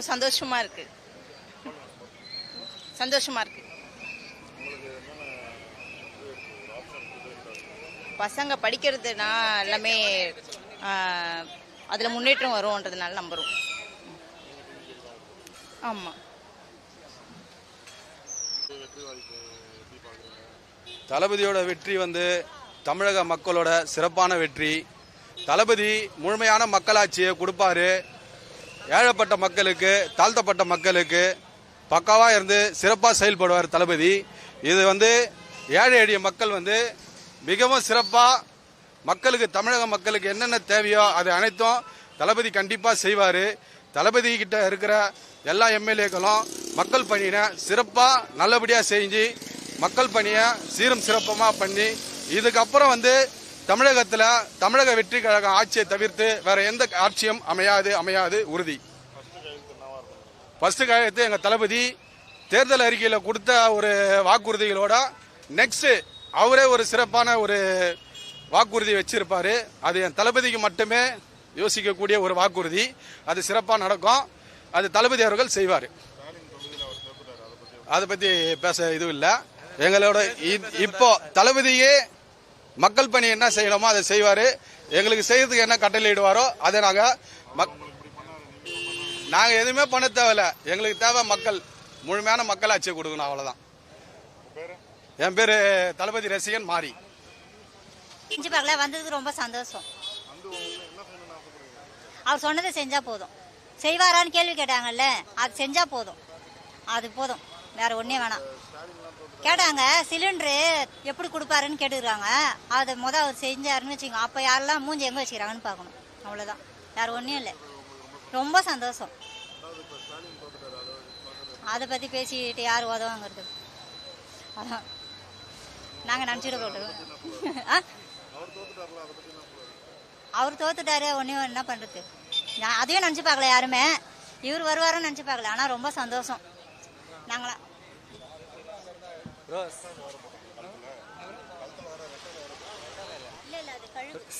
ரொம்ப சந்தோஷமா இருக்கு. சந்தோஷமா இருக்கு. பசங்க படிக்கிறதுனா எல்லாமே அதில் முன்னேற்றம் வரும்ன்றதுனால நம்புறோம். ஆமாம். தளபதியோட வெற்றி தமிழக மக்களோட சிறப்பான வெற்றி. தளபதி முழுமையான மக்களாட்சியை கொடுப்பாரு. ஏழைப்பட்ட மக்களுக்கு, தாழ்த்தப்பட்ட மக்களுக்கு பக்காவாக இருந்து சிறப்பாக செயல்படுவார் தளபதி. இது ஏழை எளிய மக்கள் மிகவும் சிறப்பாக மக்களுக்கு, தமிழக மக்களுக்கு என்னென்ன தேவையோ அது அனைத்தும் தளபதி கண்டிப்பாக செய்வார். தளபதி கிட்ட இருக்கிற எல்லா எம்எல்ஏக்களும் மக்கள் பணியை சிறப்பாக நல்லபடியாக செஞ்சு மக்கள் பணியை சீரும் சிறப்பமாக பண்ணி இதுக்கப்புறம் தமிழகத்தில் தமிழக வெற்றி கழகம் ஆட்சியை தவிர்த்து வேற எந்த ஆட்சியும் அமையாது உறுதி. ஃபர்ஸ்ட் கையெழுத்து எங்கள் தளபதி தேர்தல் அறிக்கையில் கொடுத்த ஒரு வாக்குறுதிகளோட நெக்ஸ்ட் அவரே ஒரு சிறப்பான ஒரு வாக்குறுதி வச்சிருப்பாரு. அது என் தளபதிக்கு மட்டுமே யோசிக்கக்கூடிய ஒரு வாக்குறுதி. அது சிறப்பாக நடக்கும். அது தளபதி அவர்கள் செய்வார். அதை பற்றி பேச இதுவும் இல்லை. எங்களோட இப்போ தளபதியே மக்கள் பணி என்ன செய்யணுமோ அதை செய்வார். எங்களுக்கு செய்யறதுக்கு என்ன கட்டளையிடுவாரோ அதை நாங்கள் எதுவுமே பண்ண தேவையில்லை. எங்களுக்கு தேவை மக்கள், முழுமையான மக்களாட்சியை கொடுக்கணும், அவ்வளோதான். என் பேர் தளபதி ரசிகன் மாறி. வந்ததுக்கு ரொம்ப சந்தோஷம். அவர் சொன்னதை செஞ்சா போதும். செய்வாரான்னு கேள்வி கேட்டாங்கல்ல, அது செஞ்சா போதும். அது போதும், வேற ஒன்னே வேணாம். கேட்டாங்க சிலிண்டரு எப்படி கொடுப்பாருன்னு கேட்டுக்கிறாங்க. அதை அவர் செஞ்சாருன்னு வச்சுக்கோங்க. அப்போ யாரெல்லாம் மூஞ்சி எங்கே வச்சுக்கிறாங்கன்னு பார்க்கணும். அவ்வளோதான், வேற ஒன்றும் இல்லை. ரொம்ப சந்தோஷம். அதை பற்றி பேசிட்டு யார் உதவாங்கிறது அதான் நாங்கள் நினச்சிட போட்டோம். அவர் தோத்துட்டாரு, ஒன்றும் என்ன பண்ணுறது. அதையும் நினச்சி பார்க்கல யாருமே. இவர் வருவாருன்னு நினச்சி பார்க்கல. ஆனால் ரொம்ப சந்தோஷம். நாங்களா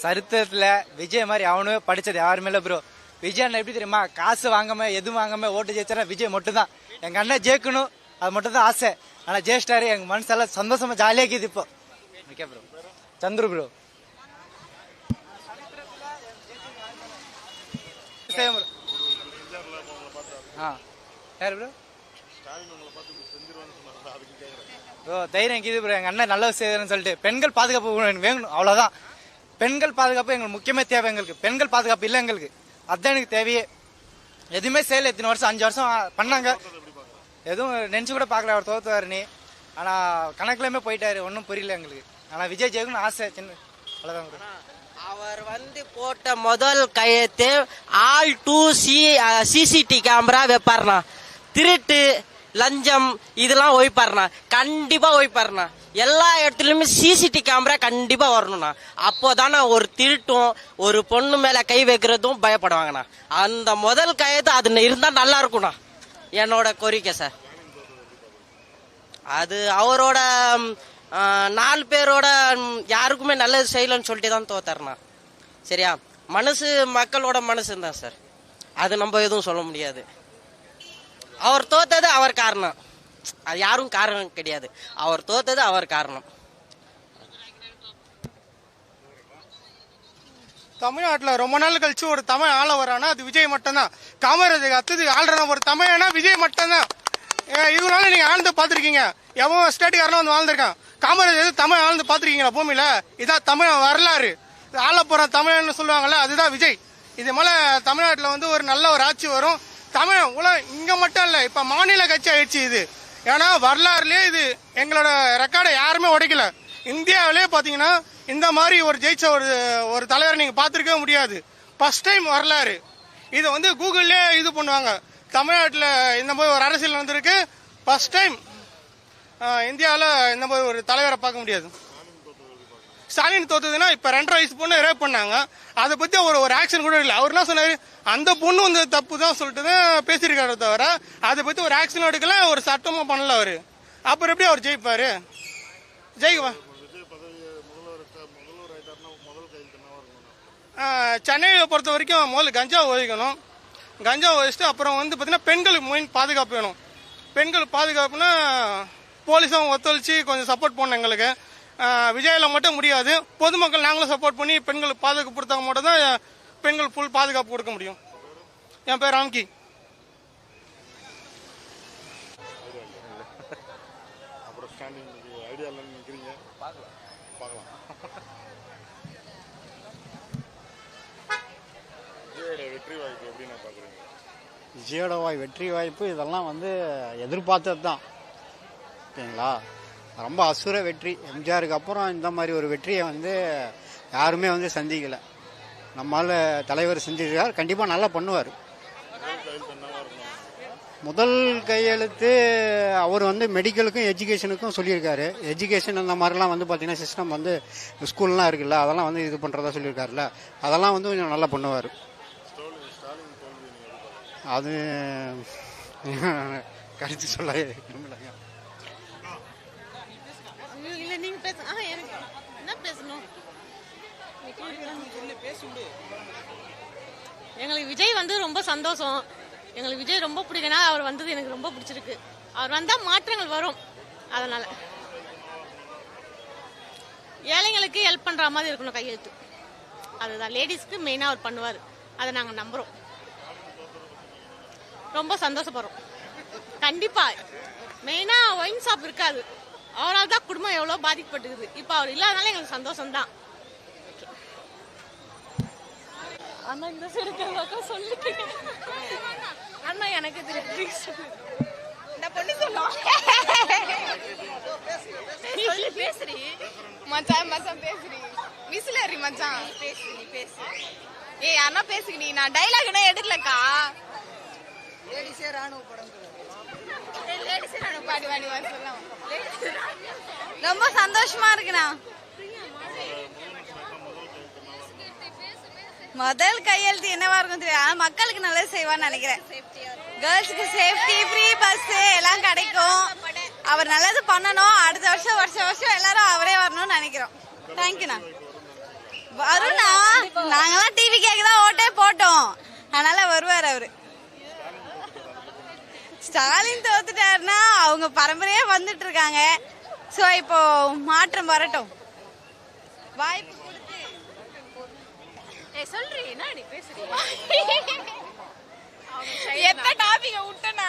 சரித்திரத்துல விஜய் மாதிரி அவனுமே படிச்சது யாருமே இல்ல ப்ரோ. விஜய் அண்ணன் எப்படி தெரியுமா, காசு வாங்காம எதுவும் வாங்காம ஓட்டு ஜெயிச்சா விஜய் மட்டும் தான். எங்க அண்ணன் ஜெயிக்கணும், அது மட்டும் தான் ஆசை. ஆனா ஜெயிச்சிட்டாரு. எங்க மனசெல்லாம் சந்தோஷமா ஜாலியா இருக்குது இப்போ. Okay bro. சந்துரு ப்ரோ. யாரு ப்ரோ? ப்ரோ தைரியம் இருக்குது ப்ரோ. எங்க அண்ணன் நல்லது செய்யறேன்னு சொல்லிட்டு பெண்கள் பாதுகாப்பு வேணும், அவ்வளவுதான். பெண்கள் பாதுகாப்பு எங்களுக்கு முக்கியமே தேவை. எங்களுக்கு பெண்கள் பாதுகாப்பு இல்லை எங்களுக்கு. அதுதான் எனக்கு தேவையே. எதுவுமே செய்யல. இத்தனை வருஷம் 5 வருஷம் பண்ணாங்க. எதுவும் நினைச்சு கூட பார்க்கல அவர் தோத்துவாரு நீ. ஆனா கணக்குலயுமே போயிட்டாரு. ஒன்றும் புரியல எங்களுக்கு. ஆனா விஜய் ஜெயக்குன்னு ஆசை சின்ன, அவ்வளவுதான். அவர் போட்ட முதல் கையெழுத்து ஆல் டூ சிசிடி கேமரா வைப்பாருண்ணா. திருட்டு லஞ்சம் இதெல்லாம் ஒய்ப்பாருண்ணா. கண்டிப்பா ஒய்ப்பாருண்ணா. எல்லா இடத்துலயுமே சிசிடி கேமரா கண்டிப்பா வரணும்ண்ணா. அப்போதானே ஒரு திருட்டும் ஒரு பொண்ணு மேல கை வைக்கிறதும் பயப்படுவாங்கண்ணா. அந்த முதல் கையெழுத்து அது இருந்தா நல்லா இருக்கும்ண்ணா. என்னோட கோரிக்கை சார். அது அவரோட 4 பேரோட யாருக்குமே நல்லது செய்யலன்னு சொல்லிட்டு தான் தோத்தாருண்ணா. சரியா? மனசு மக்களோட மனசு தான் சார். அது நம்ம எதுவும் சொல்ல முடியாது. அவர் தோத்தது அவர் காரணம். அது யாரும் காரணம் கிடையாது. அவர் தோத்தது அவர் காரணம். தமிழ்நாட்டில் ரொம்ப நாள் கழிச்சு ஒரு தமிழ் ஆள வரானா அது விஜய் மட்டும்தான். காமராஜர் அத்தது ஆள்றனா ஒரு தமிழனா விஜய் மட்டும்தான். இதனால நீங்க ஆழ்ந்து பாத்திருக்கீங்க. எவன் ஸ்டேட்டுக்காரனும் வாழ்ந்திருக்கான். காமராஜர் தமிழ் ஆழ்ந்து பாத்திருக்கீங்களா பூமியில? இதான் தமிழ் வரலாறு. ஆள போற தமிழன்னு சொல்லுவாங்கல்ல, அதுதான் விஜய். இது மேல தமிழ்நாட்டில் ஒரு நல்ல ஒரு ஆட்சி வரும். தமிழ் இங்க மட்டும் இல்ல, இப்ப மாநில கட்சி ஆயிடுச்சு இது. ஏன்னா வரலாறுலயே இது எங்களோட ரெக்கார்டை யாருமே உடைக்கல. இந்தியாவிலே பாத்தீங்கன்னா இந்த மாதிரி ஒரு ஜெயிச்ச ஒரு தலைவரை நீங்க பாத்திருக்கவே முடியாது. ஃபர்ஸ்ட் டைம் வரலாறு. இதை கூகுள்லயே இது பண்ணுவாங்க. தமிழ்நாட்டில் இந்த மாதிரி ஒரு அரசியல் வந்திருக்கு. ஃபர்ஸ்ட் டைம் இந்தியாவில் இந்த மாதிரி ஒரு தலைவரை பார்க்க முடியாது. ஸ்டாலின் தோத்ததுன்னா இப்ப 2.5 வயசு பொண்ணு ரேப் பண்ணாங்க. அதை பத்தி ஒரு ஆக்ஷன் கூட இல்லை. அவர் என்ன சொன்னாரு, அந்த பொண்ணு தப்பு தான் சொல்லிட்டு தான் பேசியிருக்காரு தவிர அதை பத்தி ஒரு ஆக்ஷன் எடுக்கல, ஒரு சட்டமும் பண்ணல அவரு. அப்புறம் எப்படி அவர் ஜெயிப்பாரு? ஜெயிக்குவா? சென்னையை பொறுத்த வரைக்கும் முதல்ல கஞ்சா ஒழிக்கணும். கஞ்சா வச்சுட்டு அப்புறம் வந்து பார்த்தீங்கன்னா பெண்களுக்கு மெயின் பாதுகாப்பு வேணும். பெண்கள் பாதுகாப்புனா போலீஸும் ஒத்துழைச்சி கொஞ்சம் சப்போர்ட் பண்ணணும் எங்களுக்கு. விஜயில மட்டும் முடியாது, பொதுமக்கள் நாங்களும் சப்போர்ட் பண்ணி பெண்களுக்கு பாதுகாப்பு கொடுத்தாங்க மட்டும் தான் பெண்கள் ஃபுல் பாதுகாப்பு கொடுக்க முடியும். என் பேர் ராம்கி. விஜயோட வெற்றி வாய்ப்பு இதெல்லாம் வந்து எதிர்பார்த்தது தான். ஓகேங்களா, ரொம்ப அசுர வெற்றி. எம்ஜிஆருக்கு அப்புறம் இந்த மாதிரி ஒரு வெற்றியை வந்து யாருமே வந்து சந்திக்கலை. நம்மளால தலைவர் செஞ்சிருக்கார், கண்டிப்பாக நல்லா பண்ணுவார். முதல் கையெழுத்து அவர் வந்து மெடிக்கலுக்கும் எஜுகேஷனுக்கும் சொல்லியிருக்காரு. எஜுகேஷன் அந்த மாதிரிலாம் வந்து பார்த்தீங்கன்னா சிஸ்டம் வந்து ஸ்கூல்லாம் இருக்குல்ல, அதெல்லாம் வந்து இது பண்ணுறதா சொல்லியிருக்காருல்ல, அதெல்லாம் வந்து கொஞ்சம் நல்லா பண்ணுவார். அது கருத்து சொல்ல விரும்பலைங்க. எங்களுக்கு விஜய் வந்து ரொம்ப சந்தோஷம். எங்களுக்கு விஜய் ரொம்ப பிடிக்குன்னா அவர் வந்தது எனக்கு ரொம்ப பிடிச்சிருக்கு. அவர் வந்தா மாற்றங்கள் வரும். அதனால ஏழைங்களுக்கு ஹெல்ப் பண்ற மாதிரி இருக்கணும் கையெழுத்து. அதுதான் லேடிஸ்க்கு மெயினா அவர் பண்ணுவார். அதை நாங்க நம்புறோம். ரொம்ப சந்தோஷப்படுறோம். கண்டிப்பா மெயினா ஒயின் ஷாப் இருக்காது. அவரால் தான் குடும்பம் எவ்வளவு பாதிக்கப்பட்டுக்குது. இப்ப அவர் இல்லாதனால எங்களுக்கு சந்தோஷம் தான். அண்ணா இந்த சைடு சொல்லிட்டு அண்ணா எனக்கு திருப்பி இந்த பொண்ணு சொல்லும் பேசுறீ மச்சான் மச்சான் பேசுறீ விசிலரி மச்சான் பேசு நீ பேசு. ஏய் அண்ணா பேசுங்க. நான் டைலாக் என்ன எடுக்கலக்கா. லேடிஸே ராணுவ படம் லேடிஸே ராணுவ பாடி வாடி வர சொல்லலாம். ரொம்ப சந்தோஷமா இருக்குண்ணா. முதல் கையெழுத்து என்னவா இருக்கும் தெரியும். மக்களுக்கு நல்லது செய்வான்னு நினைக்கிறேன். கேர்ள்ஸுக்கு சேஃப்டி, ஃப்ரீ பஸ் எல்லாம் கிடைக்கும். அவர் நல்லது பண்ணணும். அடுத்த வருஷம் வருஷம் எல்லாரும் அவரே வரணும்னு நினைக்கிறோம். தேங்க்யூண்ணா. வருண்ணா, நாங்கெல்லாம் டிவி கேக்குதான் ஓட்டே போட்டோம். அதனால வருவார் அவரு. ஸ்டாலின் தோத்துட்டாருன்னா அவங்க பரம்பரையே வந்துட்டு இருக்காங்க. சோ இப்போ மாற்றம் வரட்டும். வாய்ப்பு சொல்றீ என்ன நீ பேசுறீ. எத்த டாபிக்க விட்டனா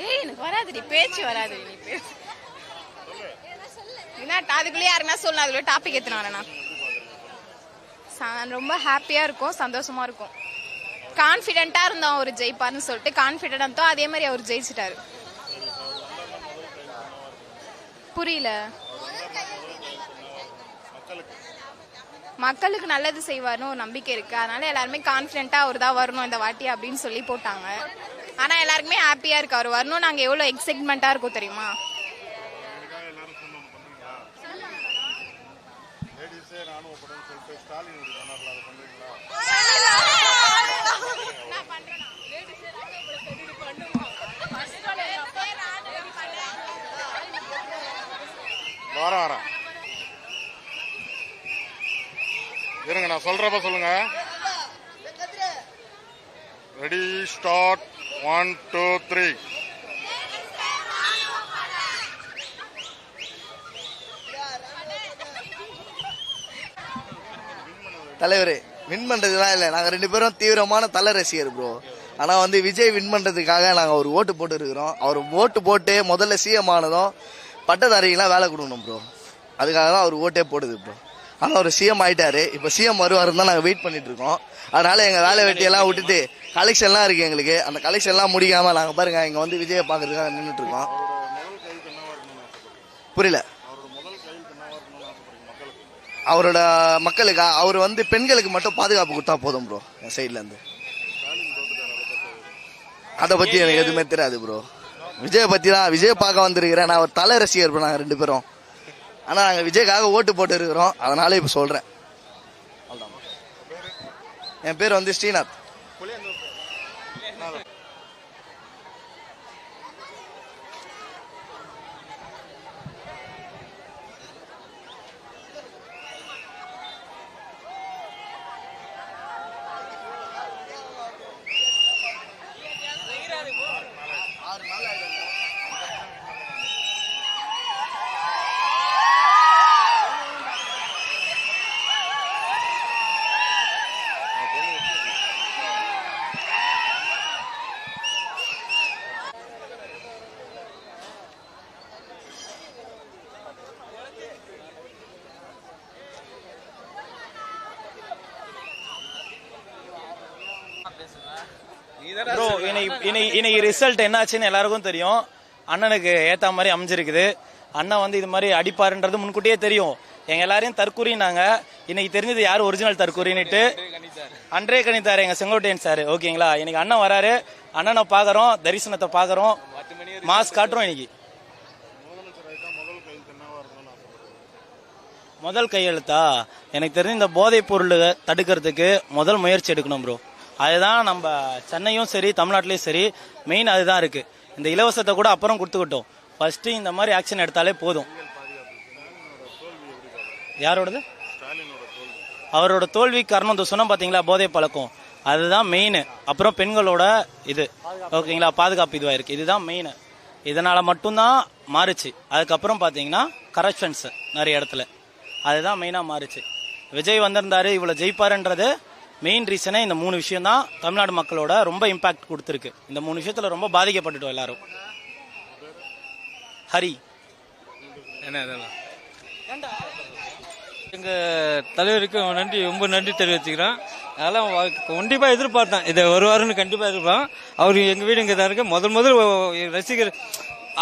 ஏய் எனக்கு வராதுடி, பேச்சு வராது. நீ பேசு என்ன அதுக்குள்ளே யாருன்னா சொல்லணும். அதுக்குள்ள டாபிக் எத்தனை வரேனா ரொம்ப ஹாப்பியா இருக்கும், சந்தோஷமா இருக்கும். கான்ஃபிடென்ட்டா இருந்தோம் அவர் ஜெயிப்பார்னு சொல்லிட்டு. கான்ஃபிடென்ட்டா இருந்தோம், அதே மாதிரி அவர் ஜெயிச்சிட்டாரு. புரியல. மக்களுக்கு நல்லது செய்வார்னு ஒரு நம்பிக்கை இருக்கு. அதனால எல்லாருமே கான்ஃபிடென்ட்டா அவர் தான் வரணும் இந்த வாட்டி அப்படின்னு சொல்லி போட்டாங்க. ஆனா எல்லாருக்குமே ஹாப்பியா இருக்கு அவர் வரணும். நாங்க எவ்வளவு எக்ஸைட்மெண்டா இருக்கோம் தெரியுமா. வரேன் இருங்க, நான் சொல்றப்ப சொல்லுங்க. Ready start 1 2 3. தலைவர் வின் பண்றதுலாம் இல்லை. நாங்க 2 பேரும் தீவிரமான தலை ரசிகர் ப்ரோ. ஆனா வந்து விஜய் வின் பண்றதுக்காக நாங்க ஒரு ஓட்டு போட்டு இருக்கிறோம். அவர் ஓட்டு போட்டு முதல்ல சிஎம் ஆனதும் பட்டதாரிகளாம் வேலை கொடுக்கணும் ப்ரோ. அதுக்காக தான் அவர் ஓட்டே போடுது ப்ரோ. ஆனால் அவர் சிஎம் ஆயிட்டாரு. இப்போ சிஎம் வருவாருன்னு தான் நாங்கள் வெயிட் பண்ணிட்டு இருக்கோம். அதனால எங்கள் வேலை வெட்டியெல்லாம் விட்டுட்டு கலெக்ஷன்லாம் இருக்கு எங்களுக்கு. அந்த கலெக்ஷன்லாம் முடிக்காம நாங்கள் பாருங்க இங்கே வந்து விஜயை பார்க்கறதுக்காக நின்றுட்டு இருக்கோம். புரியல. அவரோட மக்களுக்கா அவர் வந்து பெண்களுக்கு மட்டும் பாதுகாப்பு கொடுத்தா போதும் ப்ரோ. என் சைட்ல இருந்து அதை பத்தி எனக்கு எதுவுமே தெரியாது ப்ரோ. விஜயை பத்தி தான் விஜய் பார்க்க வந்திருக்கிறேன். நான் ஒரு தலை ரசிகர் ப்ரோ. நாங்கள் 2 பேரும் ஆனா நாங்க விஜய்க்காக ஓட்டு போட்டு இருக்கிறோம். அதனால இப்ப சொல்றேன். என் பேர் வந்து ஸ்ரீநாத். ப்ரோ இன்னைக்கு ரிசல்ட் என்னாச்சுன்னு எல்லாருக்கும் தெரியும். அண்ணனுக்கு ஏத்த மாதிரி அமைஞ்சிருக்குது. அண்ணன் வந்து இது மாதிரி அடிப்பாருன்றது முன்கூட்டியே தெரியும். எங்க எல்லாரையும் தற்கூறினாங்க. இன்னைக்கு தெரிஞ்சது யார் ஒரிஜினல் தற்கூறின்னுட்டு. அன்றே கணித்தாரு எங்க செங்கோட்டையன் சார். ஓகேங்களா, இன்னைக்கு அண்ணன் வராரு. அண்ணனை பாக்குறோம், தரிசனத்தை பாக்குறோம், மாஸ் காட்டுறோம். இன்னைக்கு முதல் கையெழுத்தா எனக்கு தெரிஞ்சு இந்த போதைப் பொருள் தடுக்கிறதுக்கு முதல் முயற்சி எடுக்கணும் ப்ரோ. அதுதான் நம்ம சென்னையும் சரி தமிழ்நாட்டிலையும் சரி மெயின் அதுதான் இருக்கு. இந்த இலவசத்தை கூட அப்புறம் கொடுத்துக்கிட்டோம். ஃபர்ஸ்ட் இந்த மாதிரி ஆக்ஷன் எடுத்தாலே போதும். யாரோடது? அவரோட தோல்வி காரணம் இந்த சொன்ன பாத்தீங்களா, போதை பழக்கம். அதுதான் மெயின். அப்புறம் பெண்களோட இது ஓகேங்களா, பாதுகாப்பு இதுவா இருக்கு. இதுதான் மெயின். இதனால மட்டும்தான் மாறுச்சு. அதுக்கப்புறம் பாத்தீங்கன்னா கரப்ஷன்ஸ் நிறைய இடத்துல, அதுதான் மெயினா மாறுச்சு. விஜய் வந்திருந்தாரு, இவ்வளவு ஜெயிப்பாருன்றது மெயின் ரீசனே இந்த 3 விஷயம் தான் தமிழ்நாடு மக்களோட ரொம்ப இம்பாக்ட் கொடுத்துருக்கு. இந்த 3 விஷயத்துல ரொம்ப பாதிக்கப்பட்டுட்டோம் எல்லாரும். ஹரி என்ன எங்க தலைவருக்கு நன்றி, ரொம்ப நன்றி தெரிவிச்சுக்கிறேன். அதெல்லாம் கண்டிப்பா எதிர்பார்த்தேன், இதை வருவாருன்னு கண்டிப்பா எதிர்பார்த்தேன். அவரு எங்க வீடு இங்க தான் இருக்கு. முதல் ரசிகர்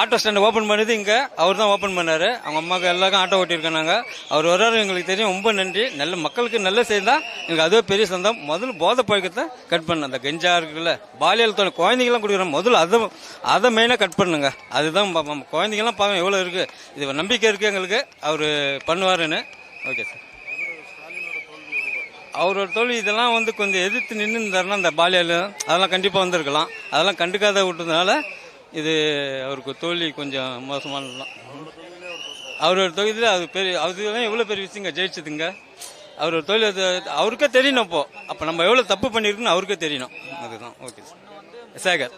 ஆட்டோ ஸ்டாண்ட் ஓபன் பண்ணது இங்க அவர் தான் ஓபன் பண்ணாரு. அவங்க அம்மாவுக்கு எல்லாருக்கும் ஆட்டோ ஓட்டியிருக்கோம் நாங்க. அவர் வர்றாரு, எங்களுக்கு தெரியும். ரொம்ப நன்றி. நல்ல மக்களுக்கு நல்ல செய்தா எங்களுக்கு அதுவே பெரிய சந்தம். முதல்ல போதை பழக்கத்தை கட் பண்ண, அந்த கெஞ்சா இருக்குல்ல, பாலியல் தொழில் குழந்தைங்களாம் குடிக்கிறோம், முதல்ல அதை மெயினா கட் பண்ணுங்க. அதுதான் குழந்தைங்கலாம் பாவம் எவ்வளவு இருக்கு. இது நம்பிக்கை இருக்கு எங்களுக்கு, அவரு பண்ணுவாருன்னு. Okay sir. அவரோட தோல்வி இதெல்லாம் வந்து கொஞ்சம் எதிர்த்து நின்று இருந்தாருன்னா அந்த பாலியல் அதெல்லாம் கண்டிப்பா வந்திருக்கலாம். அதெல்லாம் கண்டுக்காத விட்டதுனால இது அவருக்கு தோல்வி கொஞ்சம் மோசமான. அவரோட தொகுதியில் அது பெரிய, அதுதான் எவ்வளவு பெரிய விஷயங்க ஜெயிச்சதுங்க. அவரோட தொழில் அவருக்கே தெரியணும். அப்ப நம்ம எவ்வளவு தப்பு பண்ணிருக்குன்னு அவருக்கே தெரியணும். அதுதான். Okay sir. சேகர்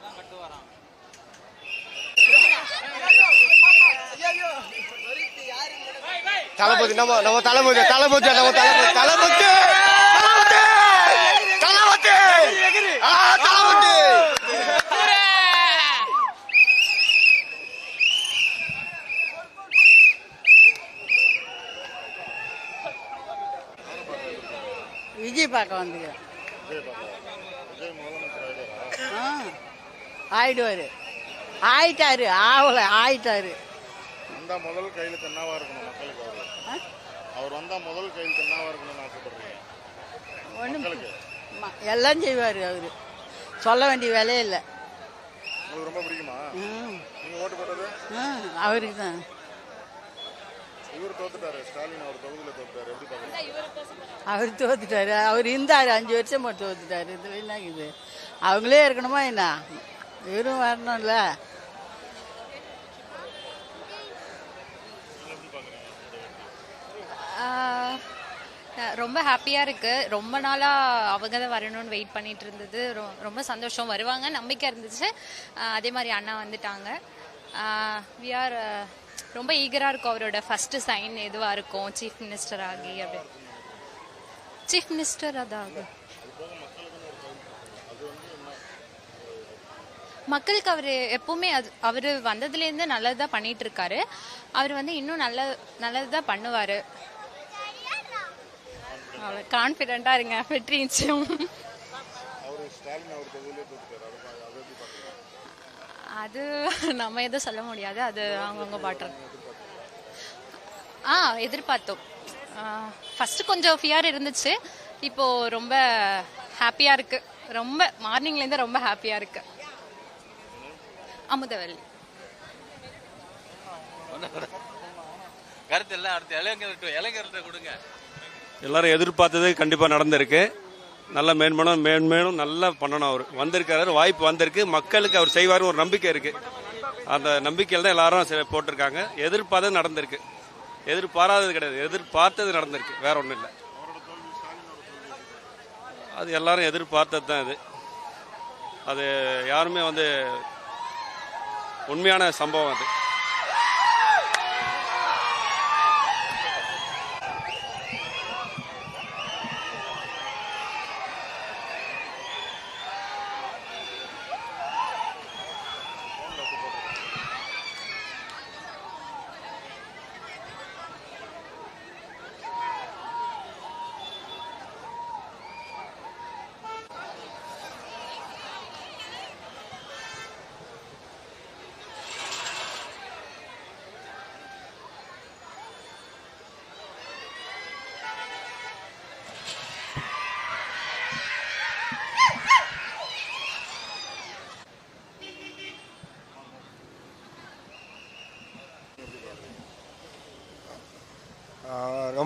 தளபதி நம்ம தளபதி தளபதி நம்ம தளபதி தளபதி தளபதி தளபதி. விஜய் பார்க்க வந்துக்கிறேன். ஆயிடுவாரு, ஆயிட்டாரு, ஆயிட்டாரு. வந்தா முதல் கையெழுத்து என்னவா இருக்கணும் மக்களுக்கு? அவர் வந்தா முதல் கையெழுத்து என்னவா இருக்கணும்னு ஆசைப்படுறீங்க? எல்லாம் செய்வாரு அவரு, சொல்ல வேண்டிய வேலையே இல்லை. உங்களுக்கு ரொம்ப பிடிக்குமா? நீங்க ஓட்டு போட்டது அவருக்கு தான். இவர் தோத்துட்டாரு, ஸ்டாலின் அவர் தொகுதியில தோத்துட்டாரு. எப்படி பாக்குறீங்க? அவர் தோத்துட்டாரு. அவர் இருந்தாரு 5 வருஷமா தோத்துட்டாரு. இது என்ன இது, அவங்களே இருக்கணுமா என்ன? இவரும் வரணும்ல. ரொம்ப ஹாப்பியா இருக்கு. ரொம்ப நாளா அவங்க தான் வரணும்னு வெயிட் பண்ணிட்டு இருந்தது. ரொம்ப சந்தோஷம், வருவாங்க நம்பிக்கை இருந்துச்சு. அதே மாதிரி அண்ணா வந்துட்டாங்க. வி ஆர் ரொம்ப ஈகரா இருக்கும். அவரோட ஃபர்ஸ்ட் சைன் எதுவா இருக்கும், சீஃப் மினிஸ்டர் ஆகி. அப்படி சீஃப் மினிஸ்டர் அதாவது மக்களுக்கு அவரு எப்பவுமே அவரு வந்ததுலேருந்து நல்லதுதான் பண்ணிட்டு இருக்காரு. அவர் வந்து இன்னும் நல்லதுதான் பண்ணுவாரு. கான்பிடண்டா இருங்க, வெற்றி நிச்சயம். அது நம்ம எதுவும் சொல்ல முடியாது, அது அவங்கவுங்க பாட்டுறது. எதிர்பார்த்தோம். ஃபர்ஸ்ட் கொஞ்சம் ஃபியர் இருந்துச்சு, இப்போ ரொம்ப ஹாப்பியா இருக்கு. ரொம்ப மார்னிங்ல இருந்து ரொம்ப ஹாப்பியா இருக்கு. அமுதவல்லி கருத்து எல்லாம் அடுத்த இளைஞர்கிட்ட கொடுங்க. எல்லாரும் எதிர்பார்த்தது கண்டிப்பா நடந்திருக்கு. நல்ல மேன்மேலும் நல்லா பண்ணணும். அவர் வந்திருக்காரு, வாய்ப்பு வந்திருக்கு. மக்களுக்கு அவர் செய்வார் ஒரு நம்பிக்கை இருக்கு. அந்த நம்பிக்கையில் தான் எல்லாரும் போட்டிருக்காங்க. எதிர்பார்த்தது நடந்திருக்கு, எதிர்பாராதது கிடையாது, எதிர்பார்த்தது நடந்திருக்கு, வேற ஒன்றும் இல்லை. அது எல்லாரும் எதிர்பார்த்தது தான். அது யாருமே வந்து உண்மையான சம்பவம் அது.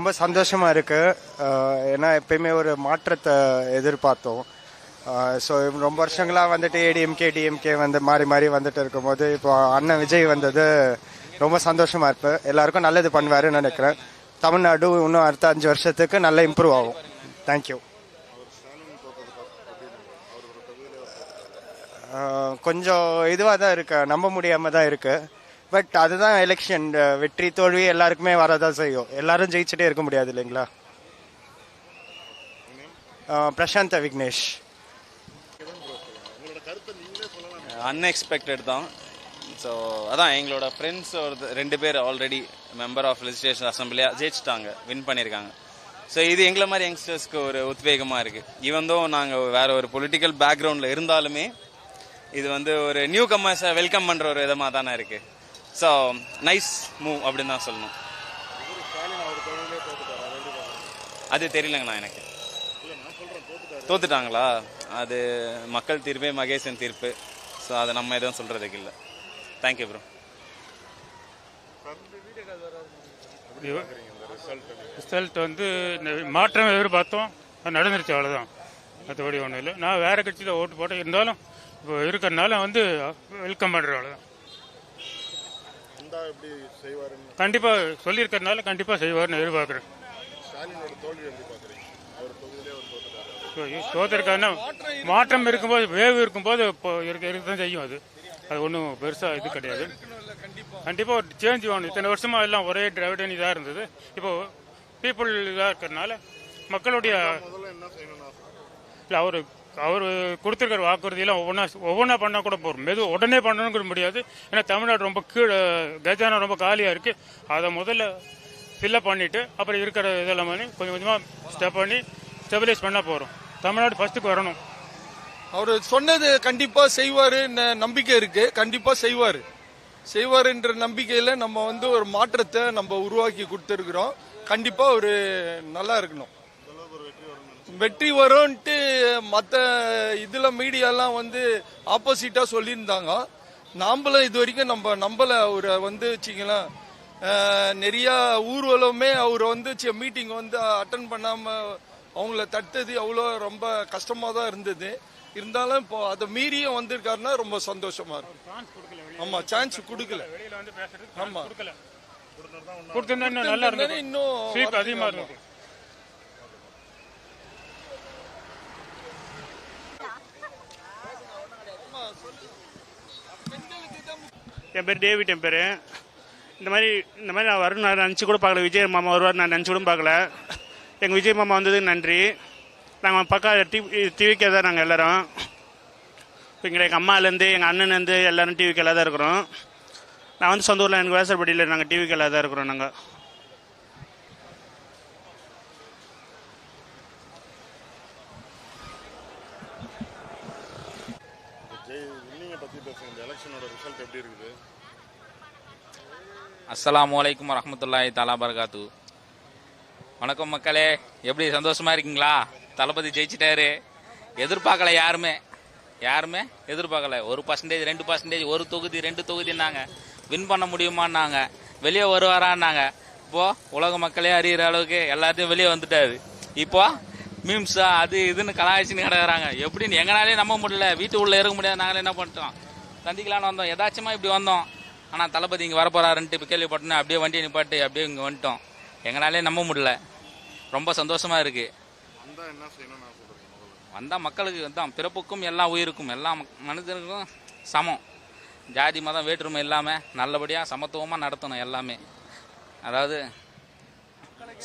ரொம்ப சந்தோஷமா இருக்கு. ஏன்னா எப்பயுமே ஒரு மாற்றத்தை எதிர்பார்த்தோம். ஸோ ரொம்ப வருஷங்களாக வந்துட்டு டிஎம்கே வந்து மாறி மாறி வந்துட்டு இருக்கும்போது இப்போ அண்ணன் விஜய் வந்தது ரொம்ப சந்தோஷமா இருக்கு. எல்லாருக்கும் நல்லது பண்ணுவாருன்னு நினைக்கிறேன். தமிழ்நாடு இன்னும் அடுத்த 5 வருஷத்துக்கு நல்லா இம்ப்ரூவ் ஆகும். தேங்க்யூ. கொஞ்சம் இதுவாக தான் இருக்கு, நம்ப முடியாம தான் இருக்கு. பட் அதுதான் எலெக்ஷன், வெற்றி தோல்வி எல்லாருக்குமே வரதான் செய்யும். எல்லாரும் ஜெயிச்சுட்டே இருக்க முடியாது இல்லைங்களா. பிரசாந்த் விக்னேஷ். அன்எக்ஸ்பெக்டட் தான். ஸோ அதான் எங்களோட ஃப்ரெண்ட்ஸ் ஒரு 2 பேர் ஆல்ரெடி மெம்பர் ஆஃப் லெஜிஸ்லேஷன் அசம்பிளியாக ஜெயிச்சிட்டாங்க, வின் பண்ணியிருக்காங்க. ஸோ இது எங்களை மாதிரி யங்ஸ்டர்ஸ்க்கு ஒரு உத்வேகமாக இருக்குது. ஈவன் தோ நாங்கள் வேற ஒரு பொலிட்டிக்கல் பேக்ரவுண்டில் இருந்தாலுமே இது வந்து ஒரு நியூ கம்மர்ஸை வெல்கம் பண்ணுற ஒரு விதமாக தானே இருக்குது. ஸோ நைஸ் மூவ் அப்படின்னு தான் சொல்லணும். அது தெரியலங்கண்ணா எனக்கு. தோத்துட்டாங்களா? அது மக்கள் தீர்ப்பே, மகேசன் தீர்ப்பு. ஸோ அதை நம்ம எதுவும் சொல்கிறதுக்கு இல்லை. Thank you bro. ரிசல்ட் வந்து மாற்றம் எதிர்பார்த்தோம், அது நடந்துருச்சு, அவ்வளோதான். மற்றபடி ஒன்றும் இல்லை. நான் வேறு கட்சி தான் ஓட்டு போட்டேன், இருந்தாலும் இப்போ இருக்கிறனால வந்து வெல்கம் பண்ணுறேன், அவ்வளோதான். கண்டிப்பாக சொல்லியிருக்கிறதுனால கண்டிப்பாக செய்வார்னு எதிர்பார்க்குறேன். தோத்திருக்காருன்னா மாற்றம் இருக்கும்போது, வேவு இருக்கும்போது இப்போ இருக்க தான் செய்யும். அது ஒன்றும் பெருசாக இது கிடையாது. கண்டிப்பாக ஒரு சேஞ்ச் வேணும். இத்தனை வருஷமாக எல்லாம் ஒரே டிராவிடன் இதாக இருந்தது. இப்போ பீப்புள் இதாக இருக்கிறதுனால மக்களுடைய இல்லை, அவர் கொடுத்துருக்கிற வாக்குறுதியெல்லாம் ஒவ்வொன்றா பண்ணால் கூட போகிறோம். உடனே பண்ணணுங்கிற முடியாது. ஏன்னா தமிழ்நாடு ரொம்ப கஜானா ரொம்ப காலியாக இருக்குது. அதை முதல்ல ஃபில்லப் பண்ணிவிட்டு அப்புறம் இருக்கிற இதெல்லாம் பண்ணி கொஞ்சம் கொஞ்சமாக ஸ்டெப் பண்ணி ஸ்டெபிலைஸ் பண்ண போகிறோம். தமிழ்நாடு ஃபர்ஸ்ட்டுக்கு வரணும். அவர் சொன்னது கண்டிப்பா செய்வாரு, நம்பிக்கை இருக்கு. கண்டிப்பா செய்வாருன்ற நம்பிக்கையில நம்ம வந்து ஒரு மாற்றத்தை நம்ம உருவாக்கி கொடுத்துருக்கிறோம். கண்டிப்பா ஒரு நல்லா இருக்கணும், வெற்றி வரும்ட்டு மற்ற இதுல மீடியாலாம் வந்து ஆப்போசிட்டா சொல்லியிருந்தாங்க. நாம்பளும் இது வரைக்கும் நம்ம நம்பல. அவரை வந்து வச்சிங்களேன், நிறைய ஊர்வலமே அவர் வந்து மீட்டிங் வந்து அட்டன் பண்ணாம அவங்கள தடுத்தது அவ்வளோ ரொம்ப கஷ்டமாக தான் இருந்தது. இருந்தாலும் இப்போ அதை மீறியும் வந்திருக்காருன்னா ரொம்ப சந்தோஷமா இருக்கு. ஆமா, சான்ஸ் கொடுக்கல. ஆமா, இன்னும் அதிகமா இருக்கு. என் பேர் டேவிட். என் பேர் இந்த மாதிரி நான் வரும் நான் நினச்சி கூட பார்க்கல. விஜய் மாமா வருவார் நான் நினச்சி கூட பார்க்கல. எங்கள் விஜய் மாமா வந்ததுக்கு நன்றி. நாங்கள் பக்கா டிவிக்கே தான் நாங்கள் எல்லோரும். எங்கள் அம்மாலேருந்து எங்கள் அண்ணன்லேருந்து எல்லோரும் டிவிக்கெல்லாம் தான் இருக்கிறோம். நான் வந்து சொந்த ஊரில் எனக்கு வேசல்பட்டியில் நாங்கள் டிவிக்கெல்லாம் தான் இருக்கிறோம். நாங்கள் அஸ்ஸலாமு அலைக்கும் வரஹ்மத்துல்லாஹி தஆலா பரகாத்து. வணக்கம் மக்களே, எப்படி சந்தோஷமா இருக்கீங்களா? தளபதி ஜெயிச்சிட்டாரு. எதிர்பார்க்கல, யாருமே எதிர்பார்க்கல. 1%, 2%, 1 தொகுதி 2 தொகுதின்னாங்க. வின் பண்ண முடியுமான்னாங்க. வெளியே வருவாரான்னாங்க. இப்போ உலக மக்களே அறிகிற அளவுக்கு எல்லாத்தையும் வெளியே வந்துட்டாரு. இப்போ மீம்ஸா அது இதுன்னு கலாய்ச்சின்னு கிடக்குறாங்க. எப்படின்னு எங்களாலே நம்ப முடியல. வீட்டு உள்ள இருக்க முடியாது. நாங்களே என்ன பண்ணிட்டோம், சந்திக்கலான்னு வந்தோம், எதாச்சுமா இப்படி வந்தோம். ஆனால் தளபதி இங்கே வரப்போறாருன்ட்டு இப்போ கேள்விப்பட்டோன்னே அப்படியே வண்டியை நிப்பாட்டு அப்படியே இங்கே வந்துட்டோம். எங்களாலே நம்ப முடியல. ரொம்ப சந்தோஷமா இருக்கு. வந்தால் மக்களுக்கு தான் பிறப்புக்கும் எல்லா உயிருக்கும் எல்லா மனிதர்களுக்கும் சமம், ஜாதி மதம் வேற்றுமை இல்லாமல் நல்லபடியாக சமத்துவமாக நடத்தணும் எல்லாமே. அதாவது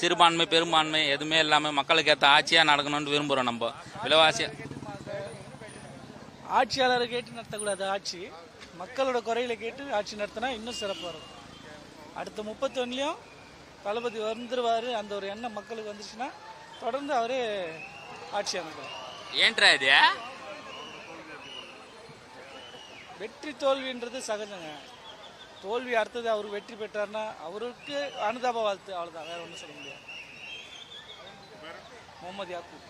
சிறுபான்மை பெரும்பான்மை எதுவுமே இல்லாமல் மக்களுக்கு ஏற்ற ஆட்சியாக நடக்கணும்னு விரும்புகிறோம். நம்ம விலைவாசியா ஆட்சியாளரை கேட்டு நடத்தக்கூடாது. ஆட்சி மக்களோட குறைகளை கேட்டு ஆட்சி நடத்தினா இன்னும் சிறப்பாக இருக்கும். அடுத்த 31லையும் தளபதி வந்துருவாரு. அந்த ஒரு எண்ணம் மக்களுக்கு வந்துச்சுன்னா தொடர்ந்து அவரே ஆட்சி அமைப்பார். ஏன்றா இது வெற்றி தோல்வின்றது சகஜங்க. தோல்வி அடுத்தது அவர் வெற்றி பெற்றார்னா அவருக்கு அனுதாப வாழ்த்து, அவ்வளோதான், வேற ஒன்றும் சொல்ல முடியாது. முகமது யாக்கூப்.